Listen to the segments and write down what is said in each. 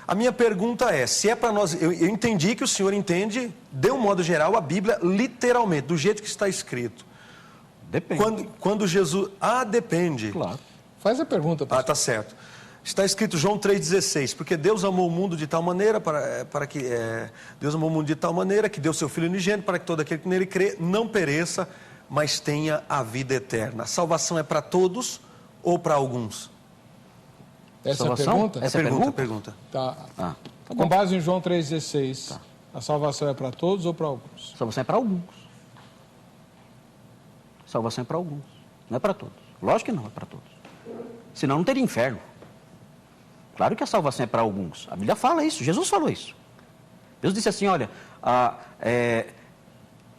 A minha pergunta é, se é para nós... Eu entendi que o senhor entende, de um modo geral, a Bíblia literalmente, do jeito que está escrito. Depende. Quando Jesus... depende. Claro. Faz a pergunta, pastor. Tá certo. Está escrito João 3,16, porque Deus amou o mundo de tal maneira, Deus amou o mundo de tal maneira que deu seu Filho unigênito para que todo aquele que nele crê não pereça, mas tenha a vida eterna. A salvação é para todos ou para alguns? Essa é a Salvação? pergunta? Essa é a pergunta. Tá. Tá Com base em João 3,16, a salvação é para todos ou para alguns? Salvação é para alguns. Salvação é para alguns, não é para todos. Lógico que não é para todos. Senão não teria inferno. Claro que a salvação é para alguns. A Bíblia fala isso, Jesus falou isso. Deus disse assim, olha,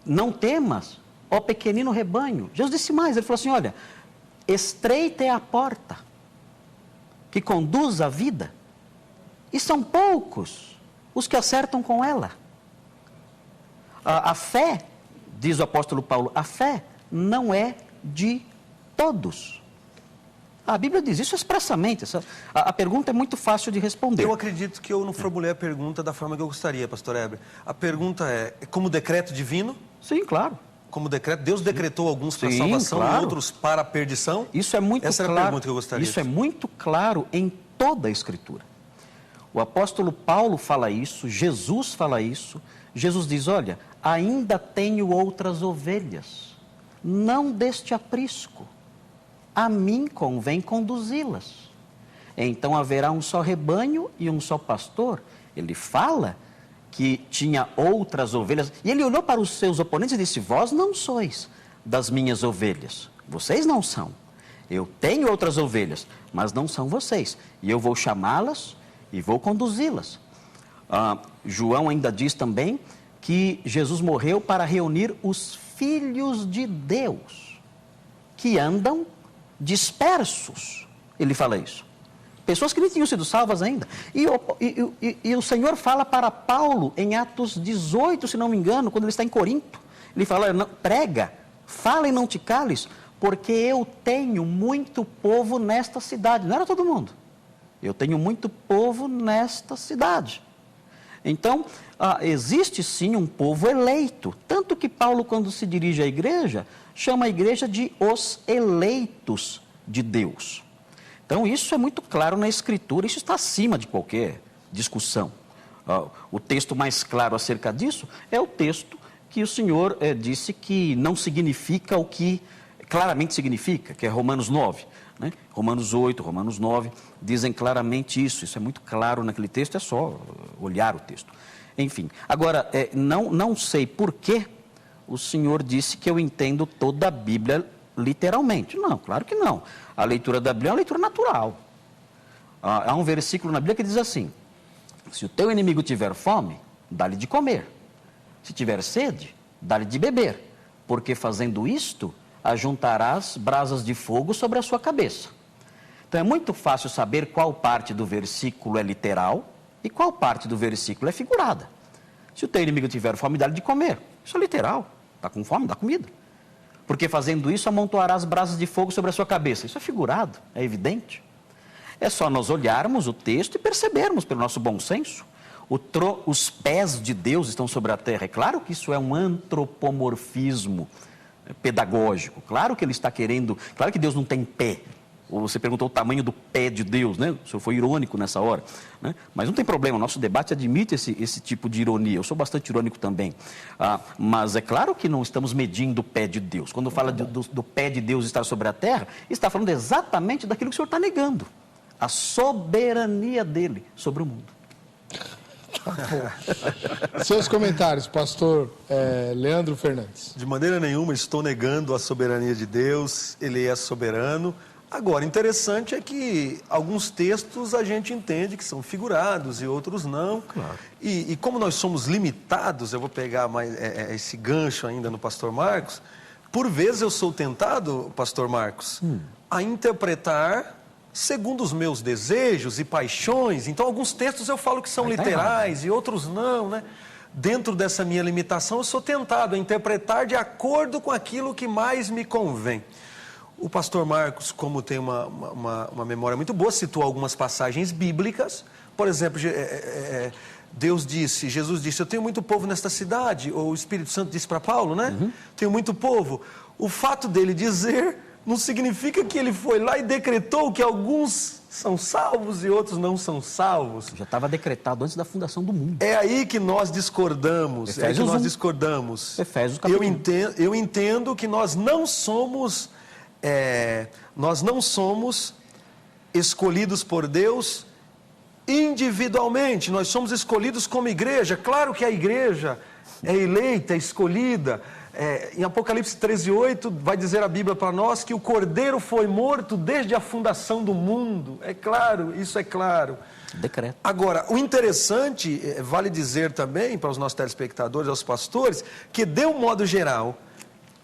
não temas, ó pequenino rebanho. Jesus disse mais, ele falou assim, olha, estreita é a porta que conduz à vida, e são poucos os que acertam com ela. A fé, diz o apóstolo Paulo, a fé não é de todos. A Bíblia diz isso expressamente. A pergunta é muito fácil de responder. Eu acredito que eu não formulei a pergunta da forma que eu gostaria, pastor Heber. A pergunta é como decreto divino? Sim, claro. Como decreto? Deus decretou alguns para Sim, salvação claro. e outros para a perdição? Isso é muito Essa claro. era a pergunta que eu gostaria. Isso é muito claro em toda a Escritura. O apóstolo Paulo fala isso, Jesus fala isso. Jesus diz, olha, ainda tenho outras ovelhas, não deste aprisco. A mim convém conduzi-las. Então haverá um só rebanho e um só pastor. Ele fala que tinha outras ovelhas. E ele olhou para os seus oponentes e disse, vós não sois das minhas ovelhas. Vocês não são. Eu tenho outras ovelhas, mas não são vocês. E eu vou chamá-las e vou conduzi-las. João ainda diz também que Jesus morreu para reunir os filhos de Deus, que andam dispersos. Ele fala isso. Pessoas que nem tinham sido salvas ainda. E o Senhor fala para Paulo, em Atos 18, se não me engano, quando ele está em Corinto. Ele fala, não, prega, fala e não te cales, porque eu tenho muito povo nesta cidade. Não era todo mundo. Eu tenho muito povo nesta cidade. Então, existe sim um povo eleito. Tanto que Paulo, quando se dirige à igreja, chama a igreja de os eleitos de Deus. Então, isso é muito claro na Escritura, isso está acima de qualquer discussão. O texto mais claro acerca disso é o texto que o Senhor disse que não significa o que claramente significa, que é Romanos 9. Né? Romanos 8, Romanos 9, dizem claramente isso. Isso é muito claro naquele texto, é só olhar o texto. Enfim, agora, não sei por que o Senhor disse que eu entendo toda a Bíblia literalmente. Não, claro que não. A leitura da Bíblia é uma leitura natural. Há um versículo na Bíblia que diz assim, se o teu inimigo tiver fome, dá-lhe de comer. Se tiver sede, dá-lhe de beber. Porque fazendo isto, ajuntarás brasas de fogo sobre a sua cabeça. Então é muito fácil saber qual parte do versículo é literal e qual parte do versículo é figurada. Se o teu inimigo tiver fome, dá-lhe de comer. Isso é literal. Está com fome, dá comida. Porque fazendo isso, amontoarás brasas de fogo sobre a sua cabeça. Isso é figurado, é evidente. É só nós olharmos o texto e percebermos pelo nosso bom senso. Os pés de Deus estão sobre a terra. É claro que isso é um antropomorfismo pedagógico. Claro que ele está querendo... Claro que Deus não tem pé. Você perguntou o tamanho do pé de Deus, né? O senhor foi irônico nessa hora. Né? Mas não tem problema, o nosso debate admite esse tipo de ironia. Eu sou bastante irônico também. Mas é claro que não estamos medindo o pé de Deus. Quando fala do pé de Deus estar sobre a terra, está falando exatamente daquilo que o senhor está negando. A soberania dele sobre o mundo. Seus comentários, pastor Leandro Fernandes. De maneira nenhuma estou negando a soberania de Deus, ele é soberano. Agora, interessante é que alguns textos a gente entende que são figurados e outros não. Claro. E como nós somos limitados, eu vou pegar mais esse gancho ainda no pastor Marcos, por vezes eu sou tentado, pastor Marcos, a interpretar segundo os meus desejos e paixões. Então, alguns textos eu falo que são literais e outros não, né? Dentro dessa minha limitação, eu sou tentado a interpretar de acordo com aquilo que mais me convém. O pastor Marcos, como tem uma memória muito boa, citou algumas passagens bíblicas. Por exemplo, Jesus disse, eu tenho muito povo nesta cidade, ou o Espírito Santo disse para Paulo, né? Tenho muito povo. O fato dele dizer não significa que ele foi lá e decretou que alguns são salvos e outros não são salvos. Já estava decretado antes da fundação do mundo. É aí que nós discordamos. Efésios capítulo 1. Eu entendo que nós não somos escolhidos por Deus individualmente. Nós somos escolhidos como igreja. Claro que a igreja é eleita, é escolhida. Em Apocalipse 13:8 vai dizer a Bíblia para nós que o Cordeiro foi morto desde a fundação do mundo. É claro, isso é claro. Decreto. Agora, o interessante, vale dizer também para os nossos telespectadores, aos pastores, que de um modo geral,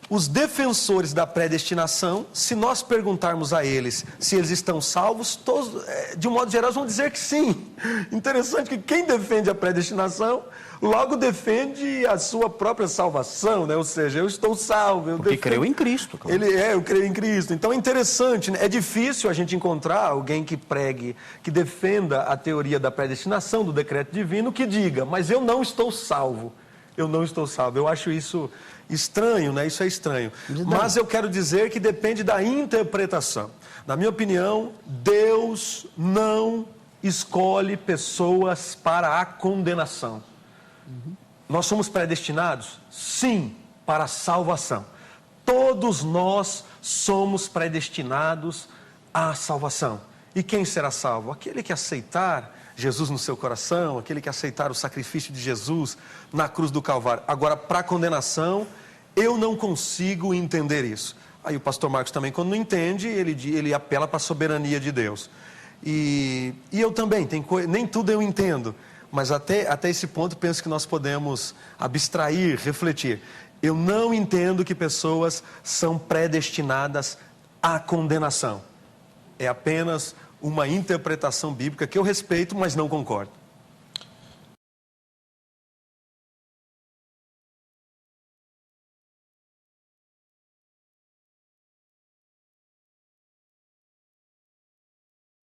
os defensores da predestinação, se nós perguntarmos a eles se eles estão salvos, todos, de um modo geral, vão dizer que sim. Interessante que quem defende a predestinação, logo defende a sua própria salvação, né? Ou seja, eu estou salvo. Porque creu em Cristo. Claro. Eu creio em Cristo. Então é interessante, né? É difícil a gente encontrar alguém que pregue, que defenda a teoria da predestinação, do decreto divino, que diga, mas eu não estou salvo. Eu não estou salvo. Eu acho isso estranho, né? Isso é estranho. Mas eu quero dizer que depende da interpretação. Na minha opinião, Deus não escolhe pessoas para a condenação. Nós somos predestinados? Sim, para a salvação. Todos nós somos predestinados à salvação. E quem será salvo? Aquele que aceitar Jesus no seu coração, aquele que aceitar o sacrifício de Jesus na cruz do Calvário. Agora, para a condenação, eu não consigo entender isso. Aí o pastor Marcos também, quando não entende, ele apela para a soberania de Deus. E eu também, nem tudo eu entendo, mas até esse ponto penso que nós podemos abstrair, refletir. Eu não entendo que pessoas são predestinadas à condenação. É apenas uma interpretação bíblica que eu respeito, mas não concordo.